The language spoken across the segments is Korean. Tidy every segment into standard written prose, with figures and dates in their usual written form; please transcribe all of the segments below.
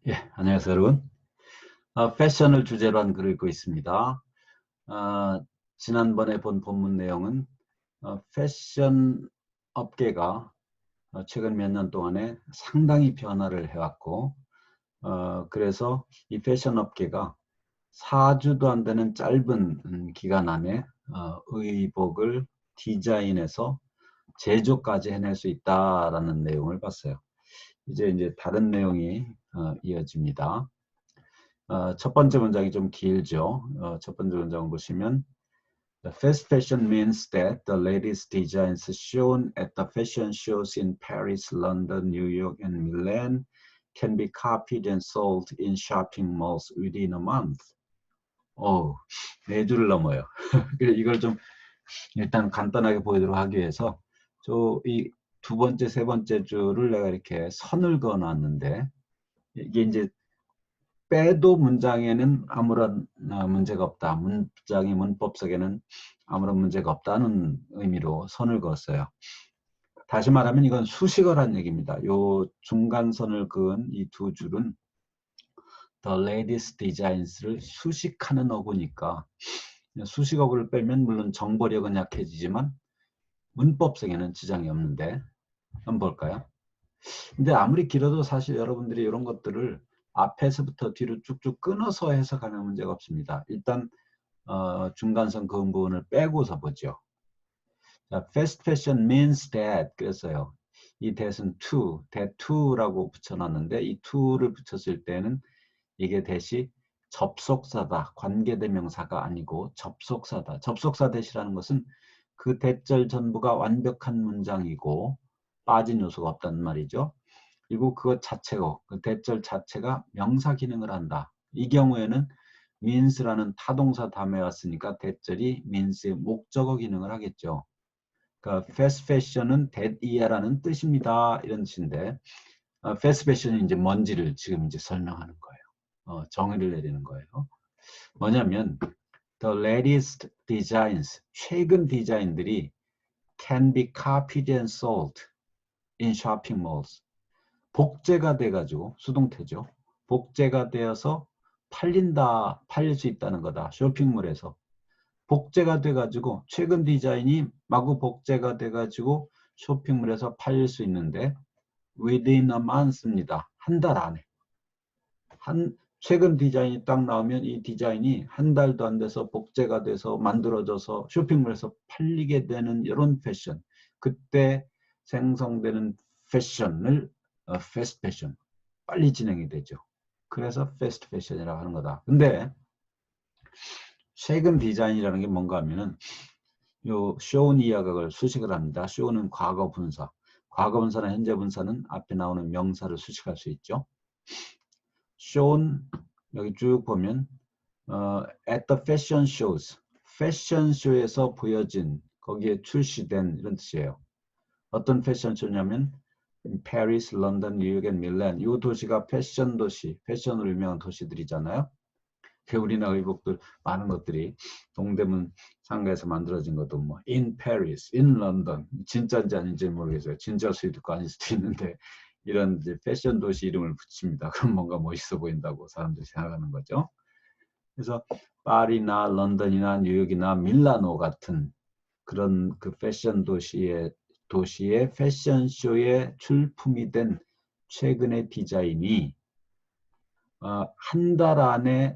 예, 안녕하세요, 여러분. 패션을 주제로 한 글을 읽고 있습니다. 지난번에 본 본문 내용은 패션 업계가 최근 몇 년 동안에 상당히 변화를 해왔고, 그래서 이 패션 업계가 4주도 안 되는 짧은 기간 안에 의복을 디자인해서 제조까지 해낼 수 있다라는 내용을 봤어요. 이제 다른 내용이 이어집니다. 첫 번째 문장이 좀 길죠. 첫 번째 문장 보시면 The fast fashion means that the latest designs shown at the fashion shows in Paris, London, New York, and Milan can be copied and sold in shopping malls within a month. 네 줄을 넘어요. 이걸 좀 일단 간단하게 보이도록 하기 위해서 이 두 번째, 세 번째 줄을 내가 이렇게 선을 그어 놨는데 이게 이제 빼도 문장에는 아무런 문제가 없다. 문장의 문법석에는 아무런 문제가 없다는 의미로 선을 그었어요. 다시 말하면 이건 수식어란 얘기입니다. 요 중간선을 그은 이 두 줄은 The latest designs를 수식하는 어구니까 수식어구를 빼면 물론 정보력은 약해지지만 문법성에는 지장이 없는데 한번 볼까요? 근데 아무리 길어도 사실 여러분들이 이런 것들을 앞에서부터 뒤로 쭉쭉 끊어서 해석하는 문제가 없습니다. 일단 중간선 그은 부분을 빼고서 보죠. 자, fast fashion means that 그랬어요. 이 that은 to, that to라고 붙여놨는데 이 to를 붙였을 때는 이게 that이 접속사다. 관계대명사가 아니고 접속사다. 접속사 that이라는 것은 그 that절 전부가 완벽한 문장이고 빠진 요소가 없다는 말이죠. 그리고 그것 자체가, 그 대절 자체가 명사 기능을 한다. 이 경우에는 means라는 타동사 다음에 왔으니까 대절이 means의 목적어 기능을 하겠죠. 그러니까 fast fashion은 that year라는 뜻입니다. 이런 뜻인데 fast fashion이 이제 뭔지를 지금 이제 설명하는 거예요. 정의를 내리는 거예요. 뭐냐면 the latest designs, 최근 디자인들이 can be copied and sold in shopping malls. 복제가 돼가지고 수동태죠. 복제가 되어서 팔린다, 팔릴 수 있다는 거다. 쇼핑몰에서 복제가 돼가지고 최근 디자인이 마구 복제가 돼가지고 쇼핑몰에서 팔릴 수 있는데 within a month입니다. 한 달 안에. 최근 디자인이 딱 나오면 이 디자인이 한 달도 안 돼서 복제가 돼서 만들어져서 쇼핑몰에서 팔리게 되는 이런 패션. 그때 생성되는 패션을 패스트 패션, 빨리 진행이 되죠. 그래서 패스트 패션이라고 하는 거다. 근데 최근 디자인이라는 게 뭔가 하면은 요 쇼운 이하각을 수식을 합니다. 쇼는 과거 분사. 과거 분사나 현재 분사는 앞에 나오는 명사를 수식할 수 있죠. 쇼운 여기 쭉 보면 at the fashion shows, 패션쇼에서 보여진 거기에 출시된 이런 뜻이에요. 어떤 패션쇼냐면 파리스, 런던, 뉴욕, 밀란 이 도시가 패션 도시, 패션으로 유명한 도시들이잖아요. 우리나라 의복들 많은 것들이 동대문 상가에서 만들어진 것도 뭐 in Paris, in London 진짜인지 아닌지 모르겠어요. 진짜일 수도 있고 아닐 수도 있는데 이런 이제 패션 도시 이름을 붙입니다. 그럼 뭔가 멋있어 보인다고 사람들이 생각하는 거죠. 그래서 파리나 런던이나 뉴욕이나 밀라노 같은 그런 그 패션 도시의 패션쇼에 출품이 된 최근의 디자인이 한 달 안에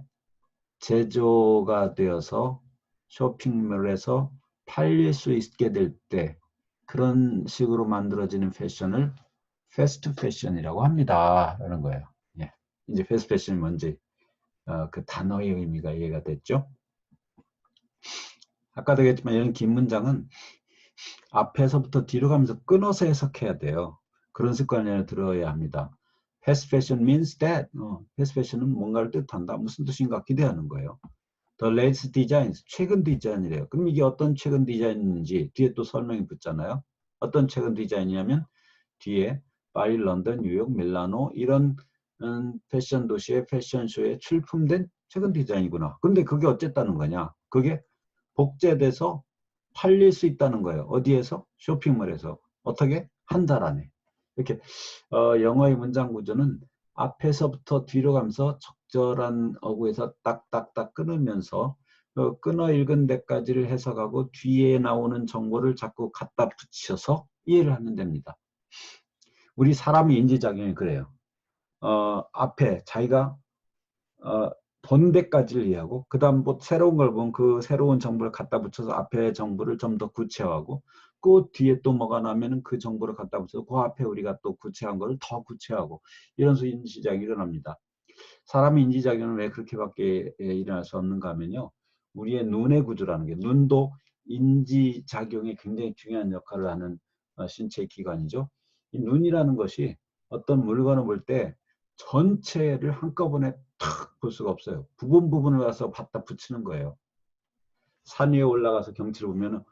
제조가 되어서 쇼핑몰에서 팔릴 수 있게 될 때 그런 식으로 만들어지는 패션을 패스트 패션이라고 합니다. 라는 거예요. 예. 이제 패스트 패션이 뭔지 그 단어의 의미가 이해가 됐죠? 아까도 얘기했지만 이런 긴 문장은 앞에서부터 뒤로 가면서 끊어서 해석해야 돼요. 그런 습관을 들어야 합니다. fast fashion means that. fast fashion은 뭔가를 뜻한다. 무슨 뜻인가 기대하는 거예요. The latest designs. 최근 디자인이래요. 그럼 이게 어떤 최근 디자인인지 뒤에 또 설명이 붙잖아요. 어떤 최근 디자인이냐면 뒤에 파리, 런던, 뉴욕, 밀라노 이런 패션 도시의 패션쇼에 출품된 최근 디자인이구나. 근데 그게 어쨌다는 거냐? 그게 복제돼서 팔릴 수 있다는 거예요. 어디에서? 쇼핑몰에서. 어떻게? 한 달 안에. 이렇게 영어의 문장 구조는 앞에서부터 뒤로 가면서 적절한 어구에서 딱딱딱 끊으면서 끊어 읽은 데까지를 해석하고 뒤에 나오는 정보를 자꾸 갖다 붙여서 이해를 하면 됩니다. 우리 사람의 인지작용이 그래요. 앞에 자기가 본 데까지를 이해하고 그 다음 뭐 새로운 걸 보면 그 새로운 정보를 갖다 붙여서 앞에 정보를 좀 더 구체화하고 그 뒤에 또 뭐가 나면은 그 정보를 갖다 붙여서 그 앞에 우리가 또 구체한 거를 더 구체화하고 이런 식으로 인지작용이 일어납니다. 사람의 인지작용은 왜 그렇게밖에 일어날 수 없는가 하면요. 우리의 눈의 구조라는 게 눈도 인지작용에 굉장히 중요한 역할을 하는 신체 기관이죠. 이 눈이라는 것이 어떤 물건을 볼 때 전체를 한꺼번에 탁 볼 수가 없어요. 부분을 가서 갖다 붙이는 거예요. 산 위에 올라가서 경치를 보면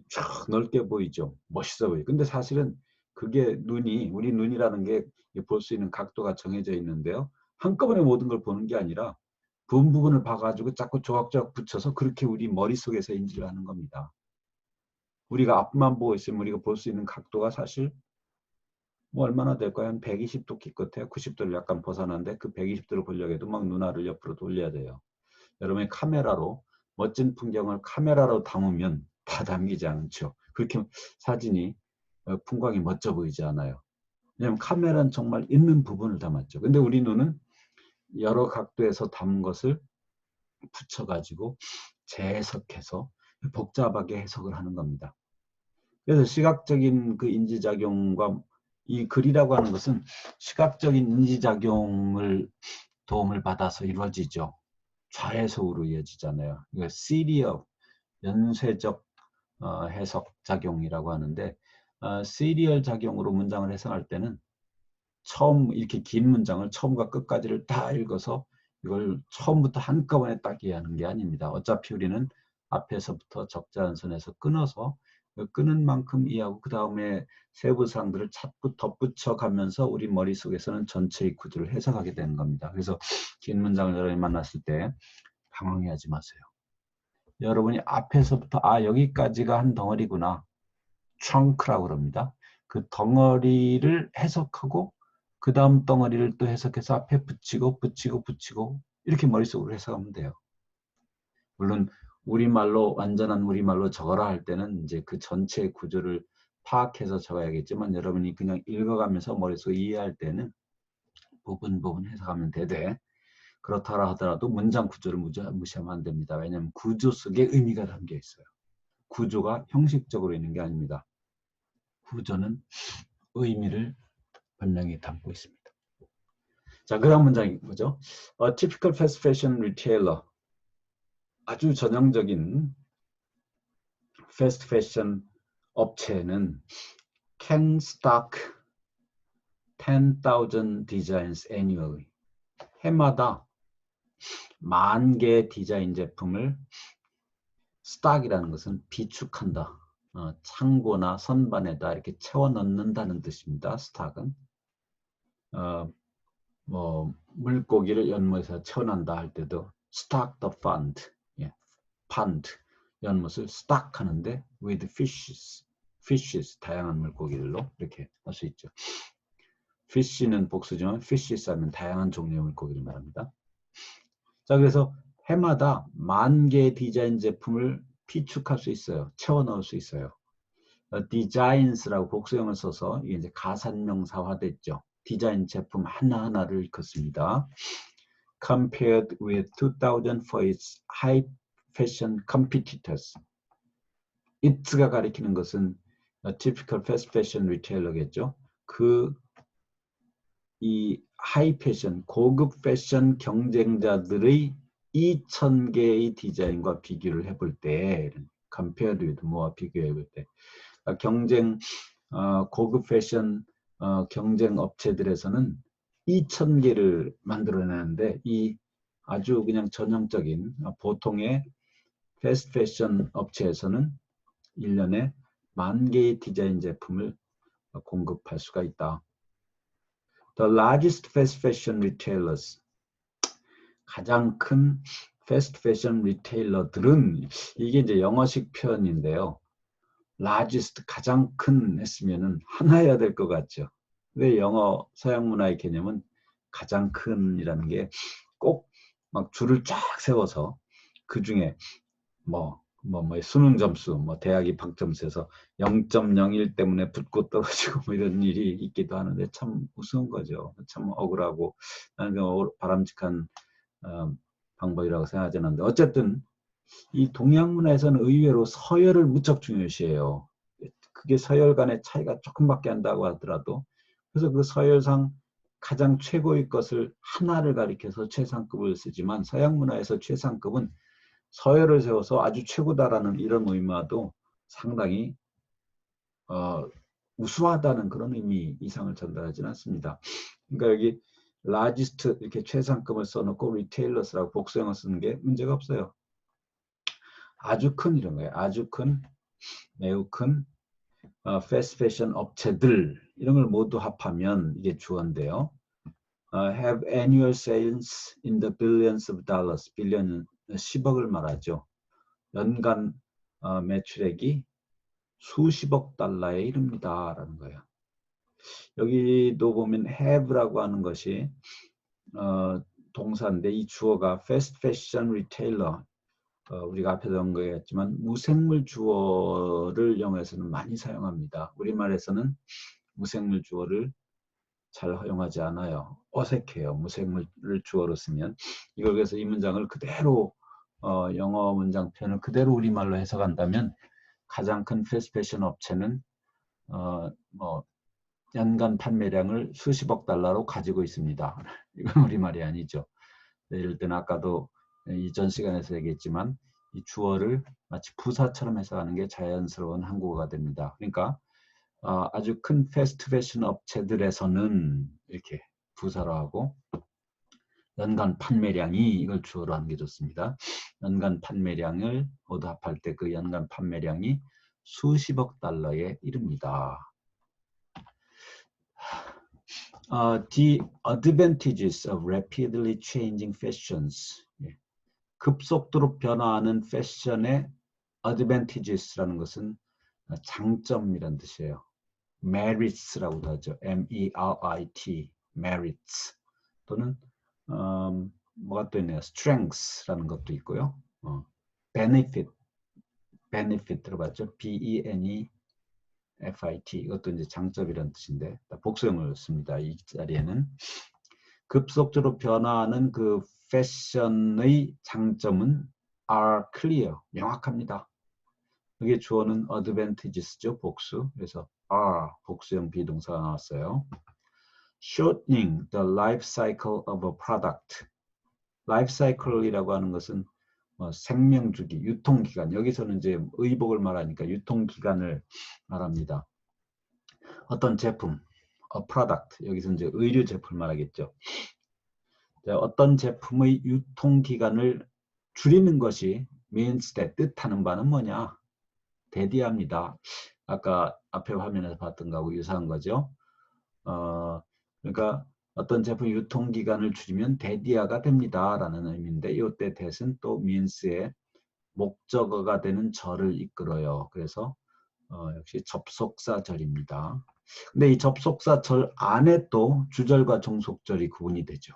쫙 넓게 보이죠. 멋있어 보이죠. 근데 사실은 그게 우리 눈이라는 게 볼 수 있는 각도가 정해져 있는데요. 한꺼번에 모든 걸 보는 게 아니라 부분을 봐가지고 자꾸 조각조각 붙여서 그렇게 우리 머릿속에서 인지를 하는 겁니다. 우리가 앞만 보고 있으면 우리가 볼 수 있는 각도가 사실 뭐 얼마나 될까요? 한 120도 기껏해요. 90도를 약간 벗어나는데 그 120도를 보려고 해도 막 눈알을 옆으로 돌려야 돼요. 여러분이 카메라로 멋진 풍경을 카메라로 담으면 다 담기지 않죠. 그렇게 사진이 풍광이 멋져 보이지 않아요. 왜냐하면 카메라는 정말 있는 부분을 담았죠. 근데 우리 눈은 여러 각도에서 담은 것을 붙여가지고 재해석해서 복잡하게 해석을 하는 겁니다. 그래서 시각적인 그 인지작용과 이 글이라고 하는 것은 시각적인 인지작용을 도움을 받아서 이루어지죠. 좌해석으로 이어지잖아요. 이거 시리얼, 연쇄적 해석 작용이라고 하는데 시리얼 작용으로 문장을 해석할 때는 처음 이렇게 긴 문장을 처음과 끝까지를 다 읽어서 이걸 처음부터 한꺼번에 딱 이해하는 게 아닙니다. 어차피 우리는 앞에서부터 적절한 선에서 끊어서 끄는 만큼 이해하고 그 다음에 세부사항들을 자꾸 덧붙여 가면서 우리 머릿속에서는 전체의 구조를 해석하게 되는 겁니다. 그래서 긴 문장을 여러분이 만났을 때 당황해하지 마세요. 여러분이 앞에서부터 여기까지가 한 덩어리구나. trun크라고 그럽니다. 그 덩어리를 해석하고 그 다음 덩어리를 또 해석해서 앞에 붙이고 이렇게 머릿속으로 해석하면 돼요. 물론 우리말로 완전한 우리말로 적어라 할 때는 이제 그 전체 구조를 파악해서 적어야겠지만 여러분이 그냥 읽어가면서 머릿속에 이해할 때는 부분 해석하면 되되 그렇다라 하더라도 문장 구조를 무시하면 안 됩니다. 왜냐하면 구조 속에 의미가 담겨 있어요. 구조가 형식적으로 있는 게 아닙니다. 구조는 의미를 분명히 담고 있습니다. 자, 그다음 문장이 뭐죠? A typical fast fashion retailer. 아주 전형적인 패스트 패션 업체는 can stock 10,000 designs annually. 해마다 10,000개의 디자인 제품을 stock이라는 것은 비축한다. 창고나 선반에다 이렇게 채워 넣는다는 뜻입니다. stock은. 뭐 물고기를 연못에서 채워난다 할 때도 stock the fund, fund 연못을 stock 하는데 with fishes 다양한 물고기들로 이렇게 할 수 있죠. fish는 복수지만 fishes 하면 다양한 종류의 물고기를 말합니다. 자, 그래서 해마다 10,000개의 디자인 제품을 비축할 수 있어요. 채워 넣을 수 있어요. designs라고 복수형을 써서 이게 이제 가산명사화됐죠. 디자인 제품 하나하나를 il었습니다. Compared with 2000 for its high fashion competitors. It가 가리키는 것은 typical fast fashion retailer겠죠. 이 하이 패션, 고급 패션 경쟁자들의 2,000개의 디자인과 비교를 해볼 때, compared with 뭐와 비교해볼 때, 고급 패션 경쟁 업체들에서는 2,000개를 만들어내는데 이 아주 그냥 전형적인 보통의 패스트 패션 업체에서는 1년에 10,000개의 디자인 제품을 공급할 수가 있다. The largest fast fashion retailers, 가장 큰 패스트 패션 리테일러들은 이게 이제 영어식 표현인데요. largest 가장 큰 했으면은 하나여야 될 것 같죠. 왜 영어 서양 문화의 개념은 가장 큰이라는 게 꼭 막 줄을 쫙 세워서 그 중에 수능 점수, 대학 입학 점수에서 0.01 때문에 붙고 떨어지고 이런 일이 있기도 하는데 참 우스운 거죠. 참 억울하고 나는 바람직한 방법이라고 생각하지 않는데 어쨌든 이 동양 문화에서는 의외로 서열을 무척 중요시해요. 그게 서열 간의 차이가 조금밖에 안 나고 하더라도 그래서 그 서열상 가장 최고의 것을 하나를 가리켜서 최상급을 쓰지만 서양 문화에서 최상급은 서열을 세워서 아주 최고다라는 이런 의미와도 상당히 우수하다는 그런 의미 이상을 전달하지는 않습니다. 그러니까 여기 largest 이렇게 최상급을 써놓고 retailers라고 복수형을 쓰는 게 문제가 없어요. 아주 큰 이런 거예요. 아주 큰, 매우 큰 fast fashion 업체들 이런 걸 모두 합하면 이게 주어인데요. have annual sales in the billions of dollars. 빌리언은 10억을 말하죠. 연간 매출액이 수십억 달러에 이릅니다. 라는 거예요. 여기도 보면 have라고 하는 것이 동사인데 이 주어가 fast fashion retailer 우리가 앞에도 언급했지만 무생물 주어를 영어에서는 많이 사용합니다. 우리말에서는 무생물 주어를 잘 허용하지 않아요. 어색해요. 무생물 주어로 쓰면. 이걸 그래서 이 문장을 그대로 영어 문장 표현을 그대로 우리말로 해석한다면 가장 큰 패스트패션 업체는 연간 판매량을 수십억 달러로 가지고 있습니다. 이건 우리말이 아니죠. 예를 들면 아까도 이전 시간에서 얘기했지만 이 주어를 마치 부사처럼 해석하는 게 자연스러운 한국어가 됩니다. 그러니까 아주 큰 패스트 패션 업체들에서는 이렇게 부사로 하고 연간 판매량이 이걸 주어로 하는 게 좋습니다. 연간 판매량을 모두 합할 때 그 연간 판매량이 수십억 달러에 이릅니다. The advantages of rapidly changing fashions. 급속도로 변화하는 패션의 advantages라는 것은 장점이란 뜻이에요. merits라고도 하죠. M-E-R-I-T, merits. 또는 뭐가 또 있네요. strengths라는 것도 있고요. benefit 들어봤죠? B-E-N-E-F-I-T 이것도 이제 장점이라는 뜻인데 복수형을 씁니다. 이 자리에는 급속도로 변화하는 그 패션의 장점은 are clear, 명확합니다. 이게 주어는 advantages죠, 복수. 그래서 are 복수형 비동사가 나왔어요. shortening the life cycle of a product. life cycle이라고 하는 것은 생명주기, 유통기간. 여기서는 이제 의복을 말하니까 유통기간을 말합니다. 어떤 제품, a product. 여기서 이제 의류 제품을 말하겠죠. 어떤 제품의 유통기간을 줄이는 것이 means that 뜻하는 바는 뭐냐? 대디합니다. 아까 앞에 화면에서 봤던 거하고 유사한 거죠. 그러니까 어떤 제품 유통기간을 줄이면 대디아가 됩니다. 라는 의미인데 이때 that은 또 means의 목적어가 되는 절을 이끌어요. 그래서 역시 접속사절입니다. 근데 이 접속사절 안에 또 주절과 종속절이 구분이 되죠.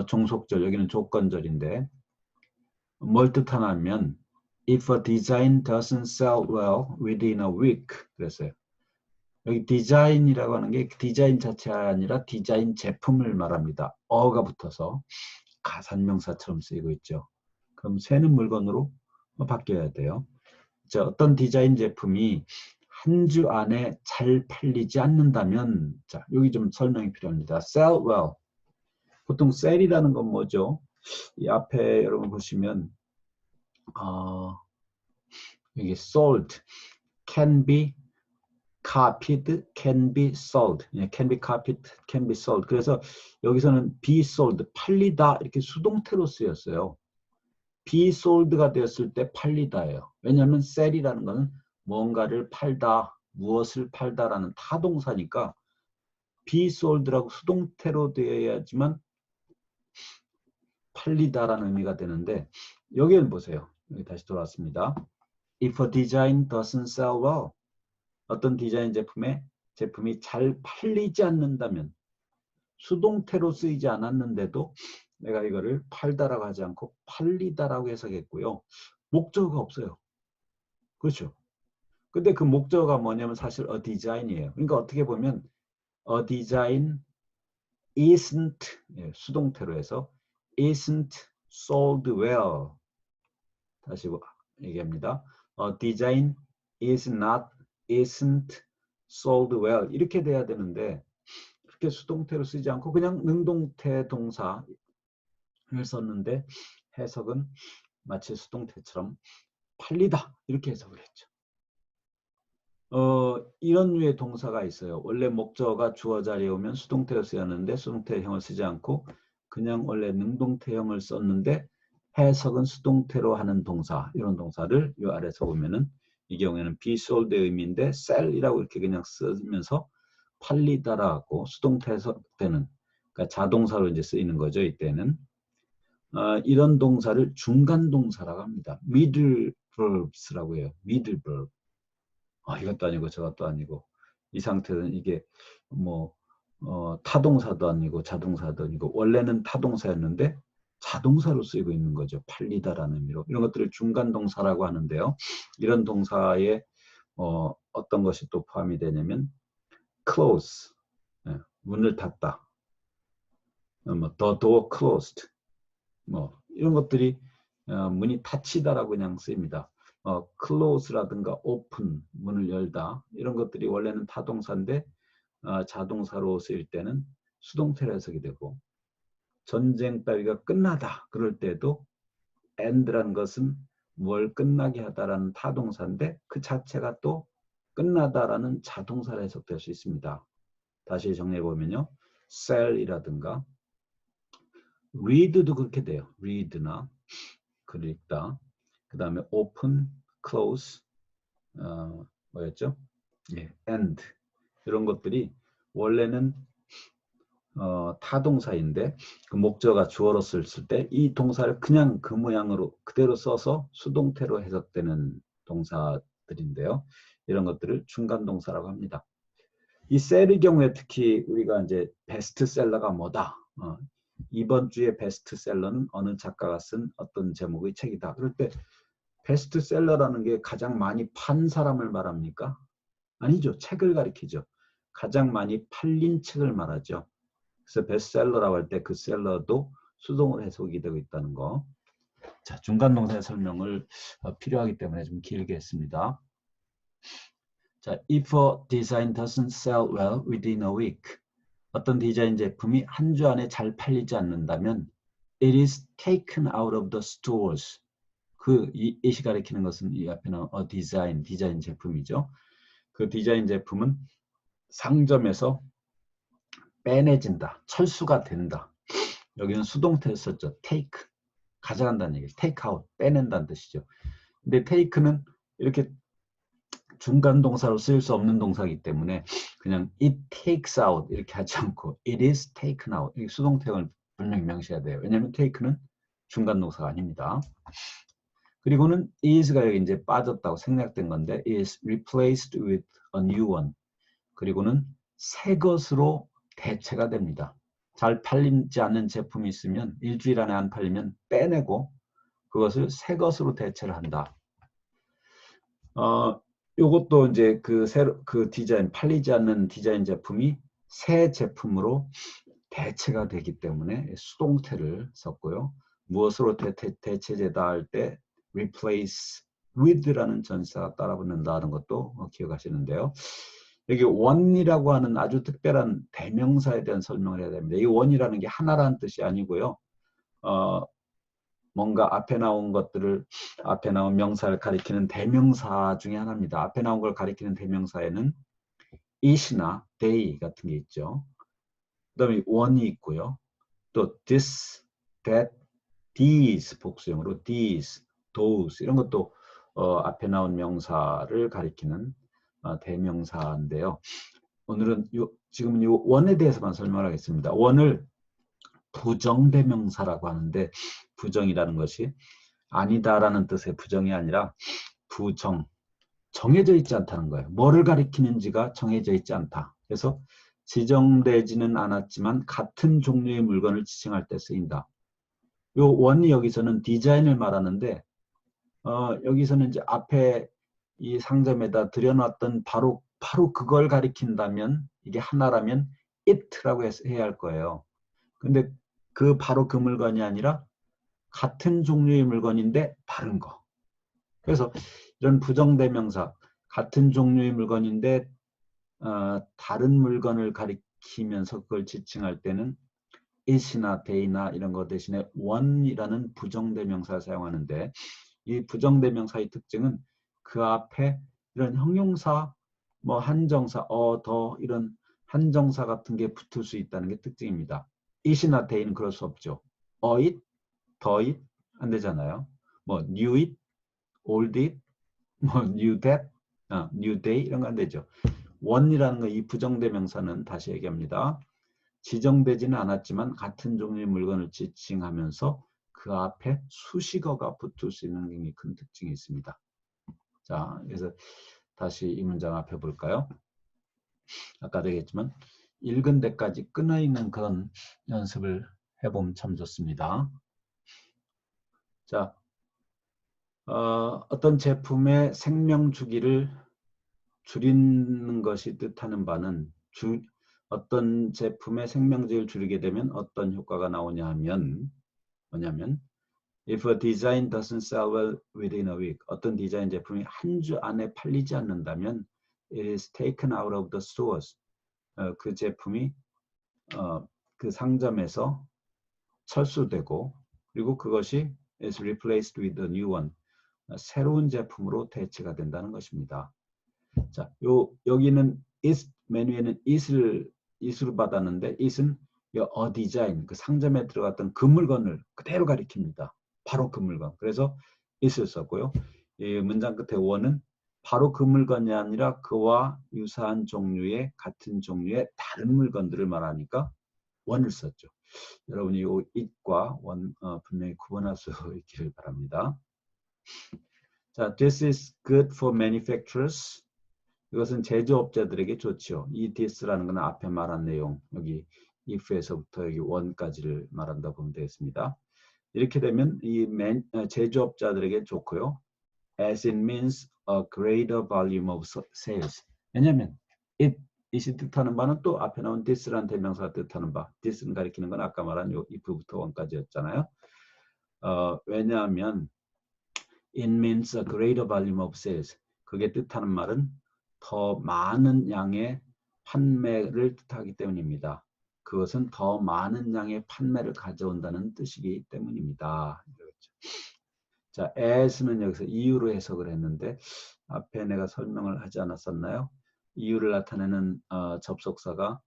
종속절, 여기는 조건절인데 뭘 뜻하냐면 if a design doesn't sell well within a week 그랬어요. 여기 디자인이라고 하는 게 디자인 자체가 아니라 디자인 제품을 말합니다. 어가 붙어서 가산명사처럼 쓰이고 있죠. 그럼 새는 물건으로 바뀌어야 돼요. 자, 어떤 디자인 제품이 한 주 안에 잘 팔리지 않는다면 자, 여기 좀 설명이 필요합니다. sell well. 보통 sell이라는 건 뭐죠? 이 앞에 여러분 보시면 여기 sold, can be copied, can be sold. can be copied, can be sold. 그래서 여기서는 be sold, 팔리다 이렇게 수동태로 쓰였어요. be sold가 되었을 때 팔리다예요. 왜냐하면 sell이라는 것은 뭔가를 팔다, 무엇을 팔다라는 타동사니까 be sold라고 수동태로 되어야지만 팔리다라는 의미가 되는데 여기는 보세요. 여기 다시 돌아왔습니다. If a design doesn't sell well 어떤 디자인 제품이 잘 팔리지 않는다면 수동태로 쓰이지 않았는데도 내가 이거를 팔다라고 하지 않고 팔리다라고 해석했고요. 목적어가 없어요. 그렇죠? 근데 그 목적어가 뭐냐면 사실 a design이에요. 그러니까 어떻게 보면 a design isn't, 수동태로 해서 isn't sold well. 다시 얘기합니다. A design isn't sold well. 이렇게 돼야 되는데 그렇게 수동태로 쓰지 않고 그냥 능동태 동사를 썼는데 해석은 마치 수동태처럼 팔리다 이렇게 해석을 했죠. 이런 류의 동사가 있어요. 원래 목적어가 주어 자리에 오면 수동태로 쓰였는데 수동태형을 쓰지 않고 그냥 원래 능동태형을 썼는데 해석은 수동태로 하는 동사, 이런 동사를 이 아래서 보면은 이 경우에는 be sold의 의미인데 sell이라고 이렇게 그냥 쓰면서 팔리다라고 수동태 해석되는, 그러니까 자동사로 이제 쓰이는 거죠. 이때는 이런 동사를 중간 동사라고 합니다. middle verbs라고 해요. middle verb. 이것도 아니고 저것도 아니고 이 상태는 이게 뭐 타동사도 아니고 자동사도 아니고 원래는 타동사였는데 자동사로 쓰이고 있는 거죠. 팔리다라는 의미로. 이런 것들을 중간 동사라고 하는데요. 이런 동사에 어떤 것이 또 포함이 되냐면 close, 문을 닫다, the door closed, 이런 것들이 문이 닫히다라고 그냥 쓰입니다. close라든가 open, 문을 열다, 이런 것들이 원래는 타동사인데 자동사로 쓰일 때는 수동태로 해석이 되고, 전쟁 따위가 끝나다 그럴 때도 end라는 것은 뭘 끝나게 하다라는 타동사인데 그 자체가 또 끝나다라는 자동사로 해석될 수 있습니다. 다시 정리해 보면요, sell이라든가 read도 그렇게 돼요. read나 글 읽다. 그 다음에 open, close, 뭐였죠? end, 이런 것들이 원래는 타동사인데 그 목적어가 주어로 쓸 때 이 동사를 그냥 그 모양으로 그대로 써서 수동태로 해석되는 동사들인데요. 이런 것들을 중간 동사라고 합니다. 이 셀의 경우에 특히 우리가 이제 베스트셀러가 뭐다, 이번 주에 베스트셀러는 어느 작가가 쓴 어떤 제목의 책이다. 그럴 때 베스트셀러라는 게 가장 많이 판 사람을 말합니까? 아니죠. 책을 가리키죠. 가장 많이 팔린 책을 말하죠. 그래서 베스트셀러라고 할 때 그 셀러도 수동으로 해석이 되고 있다는 거. 자, 중간 동사의 설명을 필요하기 때문에 좀 길게 했습니다. 자, if a design doesn't sell well within a week, 어떤 디자인 제품이 한 주 안에 잘 팔리지 않는다면 it is taken out of the stores. it이 가리키는 것은 이 앞에 나온 a 디자인 제품이죠. 그 디자인 제품은 상점에서 빼내진다, 철수가 된다. 여기는 수동태를 썼죠. take, 가져간다는 얘기예요. take out, 빼낸다는 뜻이죠. 근데 take는 이렇게 중간 동사로 쓰일 수 없는 동사이기 때문에 그냥 it takes out 이렇게 하지 않고 it is taken out, 이 수동태를 분명히 명시해야 돼요. 왜냐하면 take는 중간 동사가 아닙니다. 그리고는 is가 여기 이제 빠졌다고 생략된 건데 is replaced with a new one. 그리고는 새 것으로 대체가 됩니다. 잘 팔리지 않는 제품이 있으면 일주일 안에 안 팔리면 빼내고 그것을 새 것으로 대체를 한다. 요것도 이제 그 디자인, 팔리지 않는 디자인 제품이 새 제품으로 대체가 되기 때문에 수동태를 썼고요. 무엇으로 대체되다 할 때 replace with라는 전치사가 따라붙는다는 것도 기억하시는데요. 여기 one이라고 하는 아주 특별한 대명사에 대한 설명을 해야 됩니다. 이 one이라는 게 하나라는 뜻이 아니고요. 뭔가 앞에 나온 것들을, 앞에 나온 명사를 가리키는 대명사 중에 하나입니다. 앞에 나온 걸 가리키는 대명사에는 it이나 they 같은 게 있죠. 그 다음에 one이 있고요. 또 this, that, these 복수형으로 these, those 이런 것도 앞에 나온 명사를 가리키는 대명사인데요. 오늘은 지금 이 one에 대해서만 설명하겠습니다. one을 부정대명사라고 하는데 부정이라는 것이 아니다라는 뜻의 부정이 아니라 정해져 있지 않다는 거예요. 뭐를 가리키는지가 정해져 있지 않다. 그래서 지정되지는 않았지만 같은 종류의 물건을 지칭할 때 쓰인다. 요 원이 여기서는 디자인을 말하는데 여기서는 이제 앞에 이 상점에다 들여놨던 바로 그걸 가리킨다면 이게 하나라면 it라고 해야 할 거예요. 근데 바로 그 물건이 아니라 같은 종류의 물건인데 다른 거. 그래서 이런 부정대명사 같은 종류의 물건인데 다른 물건을 가리키면서 그걸 지칭할 때는 is나 they나 이런 거 대신에 one이라는 부정대명사를 사용하는데 이 부정대명사의 특징은 그 앞에 이런 형용사, 뭐 한정사, 더 이런 한정사 같은 게 붙을 수 있다는 게 특징입니다. it이나 they는 그럴 수 없죠. it, the it 안 되잖아요. 뭐 new it, old it, 뭐 new that, new day 이런 거 안 되죠. one이라는 거 이 부정대명사는 다시 얘기합니다. 지정되지는 않았지만 같은 종류의 물건을 지칭하면서 그 앞에 수식어가 붙을 수 있는 굉장히 큰 특징이 있습니다. 자, 그래서 다시 이 문장 앞에 볼까요? 아까도 얘기했지만 읽은 데까지 끊어있는 그런 연습을 해보면 참 좋습니다. 자, 어떤 제품의 생명 주기를 줄이는 것이 뜻하는 바는 어떤 제품의 생명주기를 줄이게 되면 어떤 효과가 나오냐 하면 뭐냐면 If a design doesn't sell well within a week, 어떤 디자인 제품이 한 주 안에 팔리지 않는다면 it is taken out of the stores. 그 제품이 그 상점에서 철수되고 그리고 그것이 is replaced with a new one. 새로운 제품으로 대체가 된다는 것입니다. 자, 여기는 is 메뉴에는 is로 받았는데 is은 a design 그 상점에 들어갔던 그 물건을 그대로 가리킵니다. 바로 그 물건. 그래서 is를 썼고요. 이 문장 끝에 one은 바로 그 물건이 아니라 그와 유사한 종류의 같은 종류의 다른 물건들을 말하니까 one을 썼죠. 여러분이 이 it과 one 분명히 구분할 수 있기를 바랍니다. 자, this is good for manufacturers. 이것은 제조업자들에게 좋죠. 이 this라는 건 앞에 말한 내용, 여기 if에서부터 여기 one까지를 말한다 보면 되겠습니다. 이렇게 되면 이 제조업자들에게 좋고요. As it means a greater volume of sales. 왜냐하면 it이 뜻하는 바는 또 앞에 나온 this라는 대명사가 뜻하는 바, this는 가리키는 건 아까 말한 요 if부터 one까지였잖아요. 왜냐하면 it means a greater volume of sales. 그게 뜻하는 말은 더 많은 양의 판매를 뜻하기 때문입니다. 그것은 더 많은 양의 판매를 가져온다는 뜻이기 때문입니다. 자, as는 여기서 이유로 해석을 했는데 앞에 내가 설명을 하지 않았었나요? 이유를 나타내는 접속사가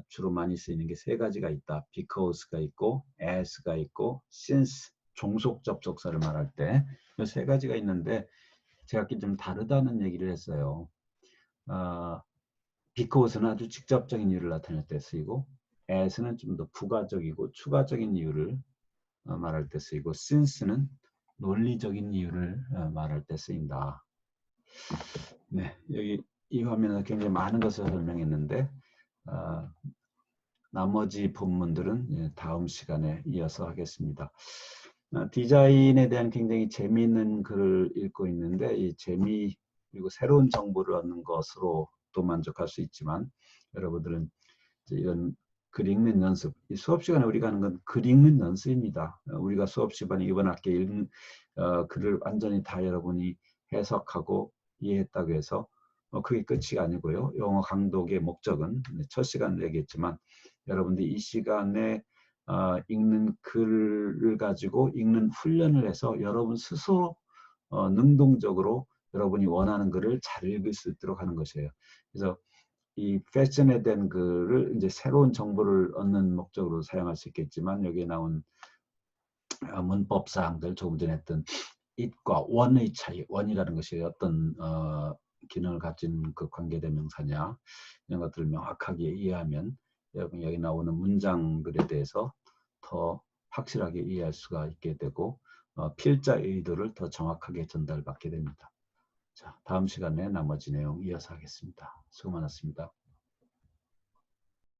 주로 많이 쓰이는 게 세 가지가 있다. because가 있고, as가 있고, since 종속 접속사를 말할 때 이 세 가지가 있는데 제가 좀 다르다는 얘기를 했어요. because는 아주 직접적인 이유를 나타낼 때 쓰이고 as는 좀 더 부가적이고 추가적인 이유를 말할 때 쓰이고 since는 논리적인 이유를 말할 때 쓰인다. 네, 여기 이 화면에서 굉장히 많은 것을 설명했는데 나머지 본문들은 다음 시간에 이어서 하겠습니다. 디자인에 대한 굉장히 재미있는 글을 읽고 있는데 이 재미 그리고 새로운 정보를 얻는 것으로도 만족할 수 있지만 여러분들은 이런 글 읽는 연습, 이 수업 시간에 우리가 하는 건 글 읽는 연습입니다. 우리가 수업 시간에 이번 학기에 읽는 글을 완전히 다 여러분이 해석하고 이해했다고 해서 그게 끝이 아니고요. 영어 강독의 목적은 첫 시간에 얘기했지만 여러분들이 이 시간에 읽는 글을 가지고 읽는 훈련을 해서 여러분 스스로 능동적으로 여러분이 원하는 글을 잘 읽을 수 있도록 하는 것이에요. 그래서 이 패션에 대한 글을 이제 새로운 정보를 얻는 목적으로 사용할 수 있겠지만 여기에 나온 문법 사항들 조금 전에 했던 it과 one의 차이, one이라는 것이 어떤 기능을 가진 그 관계대명사냐 이런 것들을 명확하게 이해하면 여기 나오는 문장들에 대해서 더 확실하게 이해할 수가 있게 되고 필자 의도를 더 정확하게 전달받게 됩니다. 자, 다음 시간에 나머지 내용 이어서 하겠습니다. 수고 많았습니다.